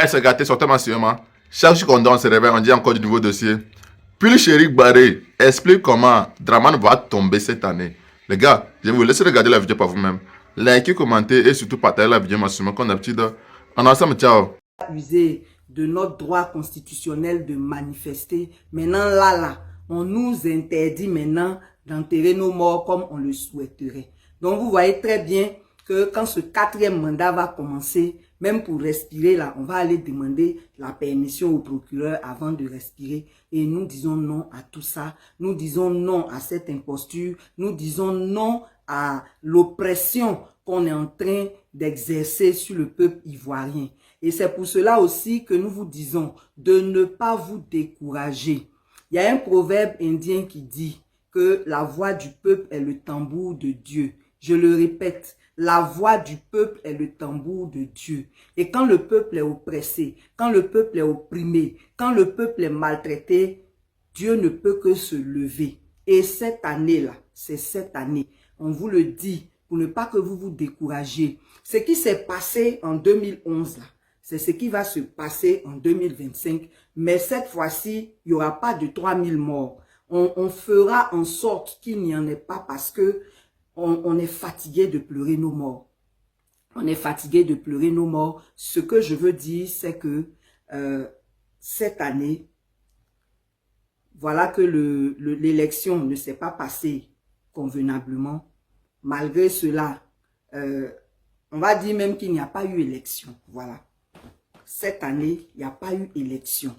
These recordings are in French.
Eh, c'est gâté, sortez massivement. Chaque jour qu'on se réveille, on dit encore du nouveau dossier. Puis le chéri Barré explique comment Draman va tomber cette année. Les gars, je vais vous laisser regarder la vidéo par vous-même. Likez, commentez et surtout partagez la vidéo massivement comme d'habitude. En ensemble, ciao. User de notre droit constitutionnel de manifester. Maintenant, là, on nous interdit maintenant d'enterrer nos morts comme on le souhaiterait. Donc, vous voyez très bien que quand ce 4e mandat va commencer, même pour respirer là, on va aller demander la permission au procureur avant de respirer. Et nous disons non à tout ça. Nous disons non à cette imposture. Nous disons non à l'oppression qu'on est en train d'exercer sur le peuple ivoirien. Et c'est pour cela aussi que nous vous disons de ne pas vous décourager. Il y a un proverbe indien qui dit que la voix du peuple est le tambour de Dieu. Je le répète, la voix du peuple est le tambour de Dieu. Et quand le peuple est oppressé, quand le peuple est opprimé, quand le peuple est maltraité, Dieu ne peut que se lever. Et cette année-là, c'est cette année, on vous le dit, pour ne pas que vous vous découragiez. Ce qui s'est passé en 2011, là, c'est ce qui va se passer en 2025. Mais cette fois-ci, il n'y aura pas de 3000 morts. On fera en sorte qu'il n'y en ait pas parce que on est fatigué de pleurer nos morts. On est fatigué de pleurer nos morts. Ce que je veux dire, c'est que cette année, voilà que l'élection ne s'est pas passée convenablement. Malgré cela, on va dire même qu'il n'y a pas eu élection. Voilà. Cette année, il n'y a pas eu élection.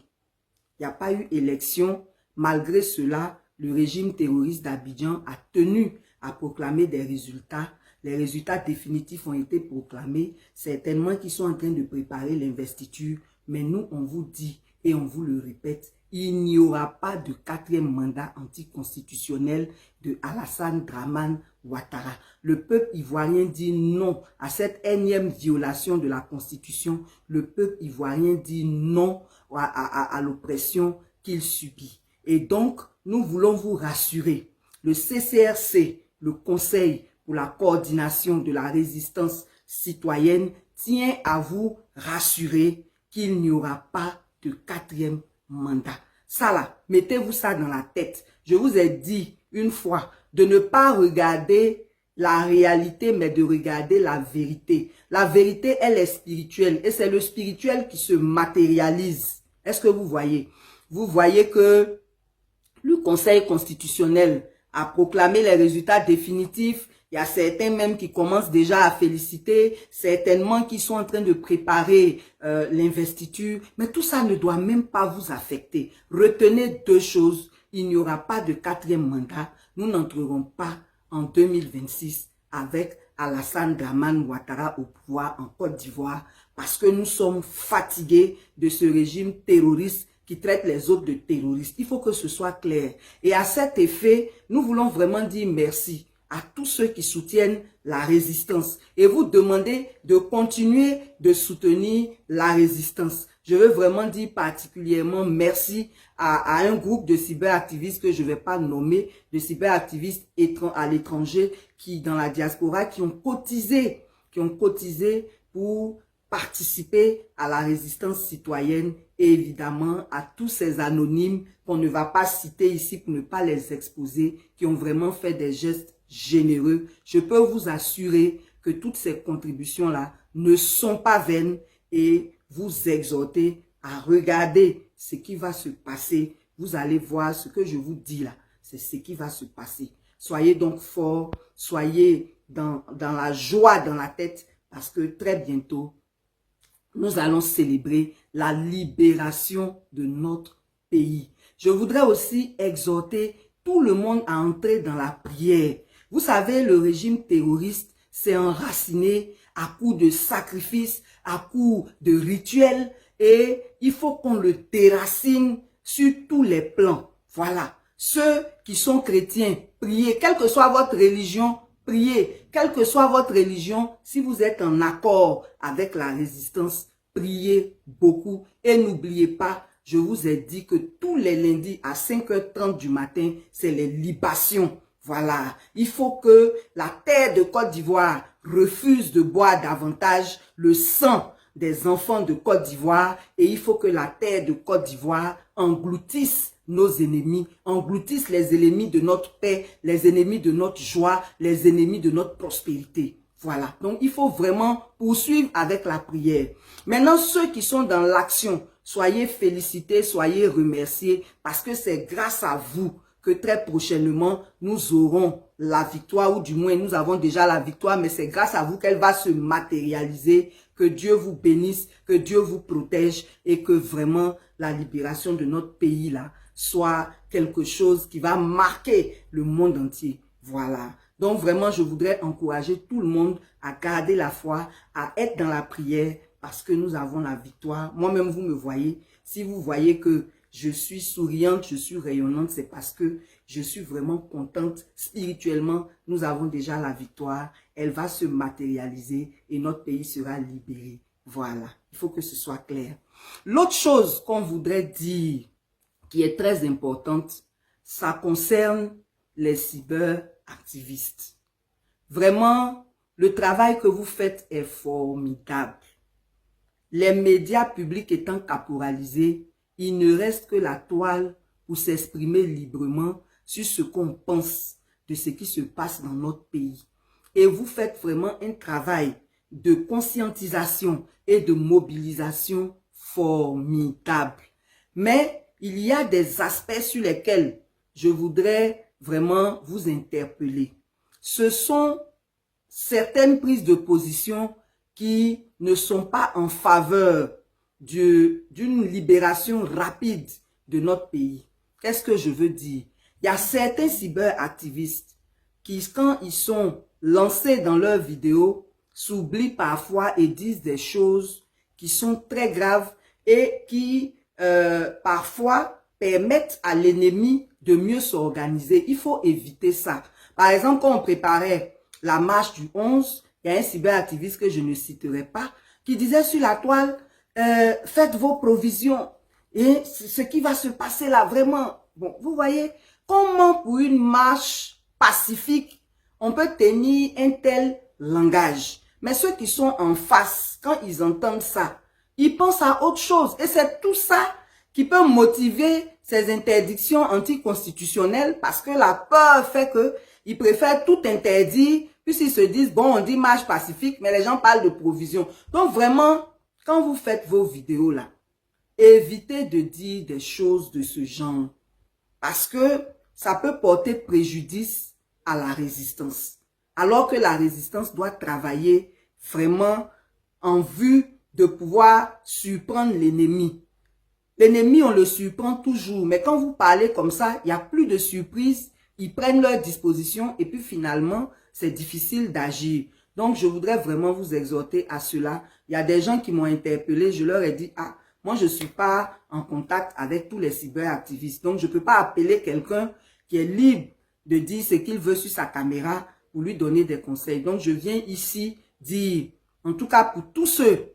Il n'y a pas eu élection. Malgré cela, le régime terroriste d'Abidjan a tenu à proclamer des résultats. Les résultats définitifs ont été proclamés. Certainement qu'ils sont en train de préparer l'investiture. Mais nous, on vous dit et on vous le répète, il n'y aura pas de 4e mandat anticonstitutionnel de Alassane Dramane Ouattara. Le peuple ivoirien dit non à cette énième violation de la Constitution. Le peuple ivoirien dit non à l'oppression qu'il subit. Et donc, nous voulons vous rassurer. Le CCRC, le Conseil pour la coordination de la résistance citoyenne, tient à vous rassurer qu'il n'y aura pas de 4e mandat. Ça là, mettez-vous ça dans la tête. Je vous ai dit une fois de ne pas regarder la réalité, mais de regarder la vérité. La vérité, elle est spirituelle et c'est le spirituel qui se matérialise. Est-ce que vous voyez? Vous voyez que le Conseil constitutionnel a proclamé les résultats définitifs. Il y a certains même qui commencent déjà à féliciter, certainement qui sont en train de préparer l'investiture. Mais tout ça ne doit même pas vous affecter. Retenez 2 choses. Il n'y aura pas de 4e mandat. Nous n'entrerons pas en 2026 avec Alassane Dramane Ouattara au pouvoir en Côte d'Ivoire parce que nous sommes fatigués de ce régime terroriste qui traite les autres de terroristes. Il faut que ce soit clair. Et à cet effet, nous voulons vraiment dire merci à tous ceux qui soutiennent la résistance et vous demander de continuer de soutenir la résistance. Je veux vraiment dire particulièrement merci à un groupe de cyberactivistes que je ne vais pas nommer, de cyberactivistes à l'étranger qui, dans la diaspora, qui ont cotisé pour participer à la résistance citoyenne et évidemment à tous ces anonymes qu'on ne va pas citer ici pour ne pas les exposer, qui ont vraiment fait des gestes généreux. Je peux vous assurer que toutes ces contributions-là ne sont pas vaines et vous exhorter à regarder ce qui va se passer. Vous allez voir ce que je vous dis là, c'est ce qui va se passer. Soyez donc forts, soyez dans la joie dans la tête parce que très bientôt, nous allons célébrer la libération de notre pays. Je voudrais aussi exhorter tout le monde à entrer dans la prière. Vous savez, le régime terroriste s'est enraciné à coups de sacrifices, à coups de rituels, et il faut qu'on le déracine sur tous les plans. Voilà. Ceux qui sont chrétiens, priez, quelle que soit votre religion, priez. Quelle que soit votre religion, si vous êtes en accord avec la résistance, priez beaucoup. Et n'oubliez pas, je vous ai dit que tous les lundis à 5h30 du matin, c'est les libations. Voilà, il faut que la terre de Côte d'Ivoire refuse de boire davantage le sang des enfants de Côte d'Ivoire et il faut que la terre de Côte d'Ivoire engloutisse nos ennemis, engloutisse les ennemis de notre paix, les ennemis de notre joie, les ennemis de notre prospérité. Voilà, donc il faut vraiment poursuivre avec la prière. Maintenant, ceux qui sont dans l'action, soyez félicités, soyez remerciés parce que c'est grâce à vous que très prochainement, nous aurons la victoire, ou du moins nous avons déjà la victoire, mais c'est grâce à vous qu'elle va se matérialiser. Que Dieu vous bénisse, que Dieu vous protège et que vraiment la libération de notre pays là soit quelque chose qui va marquer le monde entier. Voilà. Donc vraiment, je voudrais encourager tout le monde à garder la foi, à être dans la prière parce que nous avons la victoire. Moi-même, vous me voyez. Si vous voyez que je suis souriante, je suis rayonnante, c'est parce que je suis vraiment contente. Spirituellement, nous avons déjà la victoire. Elle va se matérialiser et notre pays sera libéré. Voilà, il faut que ce soit clair. L'autre chose qu'on voudrait dire, qui est très importante, ça concerne les cyberactivistes. Vraiment, le travail que vous faites est formidable. Les médias publics étant caporalisés, il ne reste que la toile pour s'exprimer librement sur ce qu'on pense de ce qui se passe dans notre pays. Et vous faites vraiment un travail de conscientisation et de mobilisation formidable. Mais il y a des aspects sur lesquels je voudrais vraiment vous interpeller. Ce sont certaines prises de position qui ne sont pas en faveur d'une libération rapide de notre pays. Qu'est-ce que je veux dire? Il y a certains cyberactivistes qui, quand ils sont lancés dans leurs vidéos, s'oublient parfois et disent des choses qui sont très graves et qui parfois permettent à l'ennemi de mieux s'organiser. Il faut éviter ça. Par exemple, quand on préparait la marche du 11, il y a un cyberactiviste que je ne citerai pas qui disait sur la toile, faites vos provisions et ce qui va se passer là, vraiment. Bon, vous voyez, comment pour une marche pacifique, on peut tenir un tel langage. Mais ceux qui sont en face, quand ils entendent ça, ils pensent à autre chose. Et c'est tout ça qui peut motiver ces interdictions anticonstitutionnelles parce que la peur fait qu'ils préfèrent tout interdire puisqu'ils se disent, bon, on dit marche pacifique, mais les gens parlent de provision. Donc vraiment, quand vous faites vos vidéos là, évitez de dire des choses de ce genre parce que ça peut porter préjudice à la résistance. Alors que la résistance doit travailler vraiment en vue de pouvoir surprendre l'ennemi. L'ennemi, on le surprend toujours, mais quand vous parlez comme ça, il n'y a plus de surprise, ils prennent leurs dispositions et puis finalement, c'est difficile d'agir. Donc, je voudrais vraiment vous exhorter à cela. Il y a des gens qui m'ont interpellé, je leur ai dit, ah, moi, je ne suis pas en contact avec tous les cyberactivistes. Donc, je ne peux pas appeler quelqu'un qui est libre de dire ce qu'il veut sur sa caméra pour lui donner des conseils. Donc, je viens ici dire, en tout cas pour tous ceux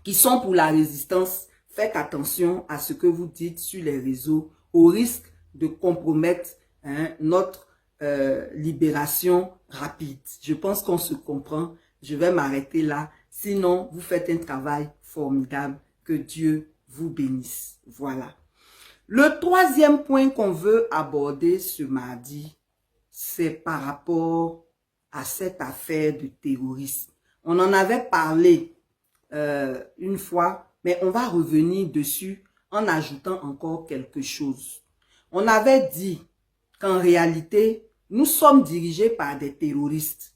qui sont pour la résistance, faites attention à ce que vous dites sur les réseaux au risque de compromettre notre libération rapide. Je pense qu'on se comprend. Je vais m'arrêter là. Sinon, vous faites un travail formidable. Que Dieu vous bénisse. Voilà. Le troisième point qu'on veut aborder ce mardi, c'est par rapport à cette affaire de terrorisme. On en avait parlé une fois, mais on va revenir dessus en ajoutant encore quelque chose. On avait dit qu'en réalité, nous sommes dirigés par des terroristes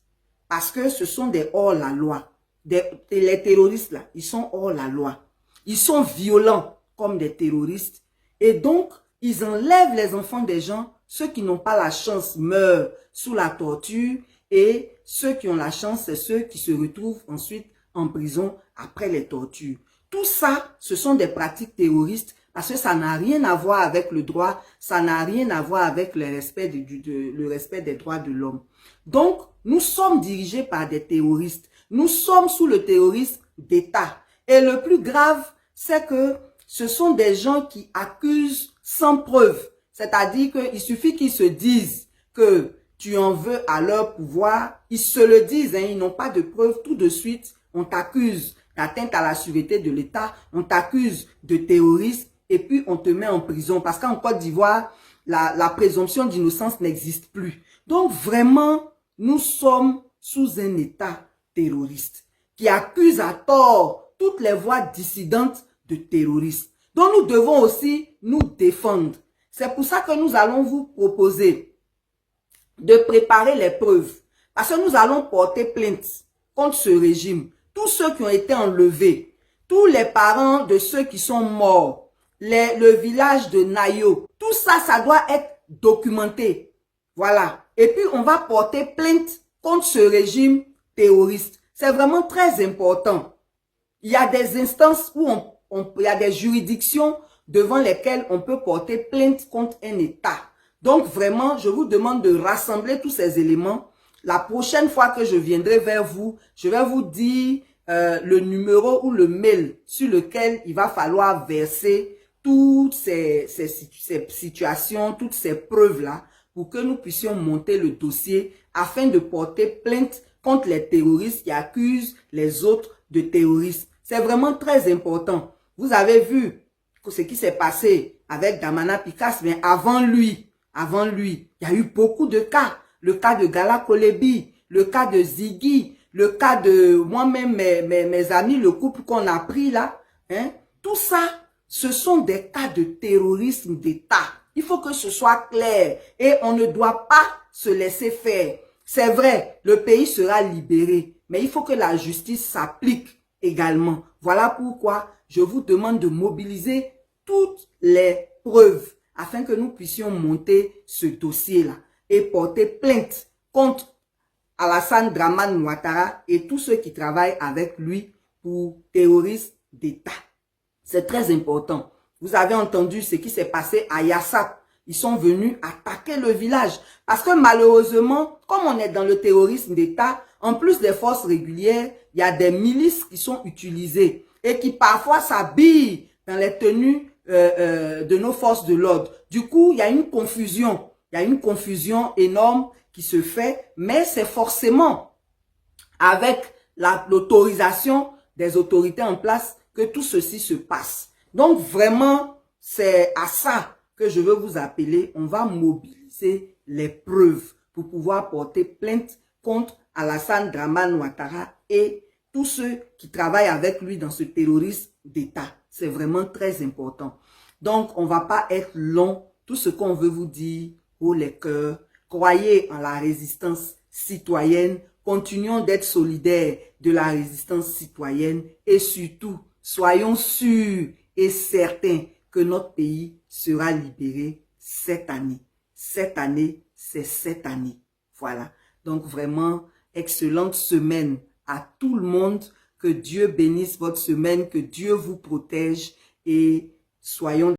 parce que ce sont des hors-la-loi. Les terroristes là, ils sont hors-la-loi. Ils sont violents comme des terroristes et donc ils enlèvent les enfants des gens. Ceux qui n'ont pas la chance meurent sous la torture et ceux qui ont la chance, c'est ceux qui se retrouvent ensuite en prison après les tortures. Tout ça, ce sont des pratiques terroristes parce que ça n'a rien à voir avec le droit, ça n'a rien à voir avec le respect, le respect des droits de l'homme. Donc, nous sommes dirigés par des terroristes. Nous sommes sous le terrorisme d'État. Et le plus grave, c'est que ce sont des gens qui accusent sans preuve. C'est-à-dire qu'il suffit qu'ils se disent que tu en veux à leur pouvoir. Ils se le disent, hein, ils n'ont pas de preuve. Tout de suite, on t'accuse. d'atteinte à la sûreté de l'État, on t'accuse de terrorisme et puis on te met en prison. Parce qu'en Côte d'Ivoire, la présomption d'innocence n'existe plus. Donc vraiment, nous sommes sous un État terroriste qui accuse à tort toutes les voix dissidentes de terrorisme. Donc nous devons aussi nous défendre. C'est pour ça que nous allons vous proposer de préparer les preuves. Parce que nous allons porter plainte contre ce régime. Tous ceux qui ont été enlevés, tous les parents de ceux qui sont morts, le village de Nayo, tout ça, ça doit être documenté. Voilà. Et puis, on va porter plainte contre ce régime terroriste. C'est vraiment très important. Il y a des instances où il y a des juridictions devant lesquelles on peut porter plainte contre un État. Donc vraiment, je vous demande de rassembler tous ces éléments. La prochaine fois que je viendrai vers vous, je vais vous dire le numéro ou le mail sur lequel il va falloir verser toutes ces situations, toutes ces preuves-là, pour que nous puissions monter le dossier afin de porter plainte contre les terroristes qui accusent les autres de terrorisme. C'est vraiment très important. Vous avez vu ce qui s'est passé avec Damana Picasse, mais avant lui, il y a eu beaucoup de cas. Le cas de Gala Kolebi, le cas de Ziggy, le cas de moi-même, mes amis, le couple qu'on a pris là. Hein? Tout ça, ce sont des cas de terrorisme d'État. Il faut que ce soit clair et on ne doit pas se laisser faire. C'est vrai, le pays sera libéré, mais il faut que la justice s'applique également. Voilà pourquoi je vous demande de mobiliser toutes les preuves afin que nous puissions monter ce dossier-là et porter plainte contre Alassane Dramane Ouattara et tous ceux qui travaillent avec lui pour terrorisme d'État. C'est très important. Vous avez entendu ce qui s'est passé à Yassap. Ils sont venus attaquer le village. Parce que malheureusement, comme on est dans le terrorisme d'État, en plus des forces régulières, il y a des milices qui sont utilisées et qui parfois s'habillent dans les tenues de nos forces de l'ordre. Du coup, il y a une confusion. Il y a une confusion énorme qui se fait, mais c'est forcément avec l'autorisation des autorités en place que tout ceci se passe. Donc vraiment, c'est à ça que je veux vous appeler. On va mobiliser les preuves pour pouvoir porter plainte contre Alassane Dramane Ouattara et tous ceux qui travaillent avec lui dans ce terrorisme d'État. C'est vraiment très important. Donc, on ne va pas être long. Tout ce qu'on veut vous dire, haut les cœurs, croyez en la résistance citoyenne, continuons d'être solidaires de la résistance citoyenne et surtout, soyons sûrs et certains que notre pays sera libéré cette année. Cette année, c'est cette année. Voilà. Donc vraiment, excellente semaine à tout le monde. Que Dieu bénisse votre semaine, que Dieu vous protège et soyons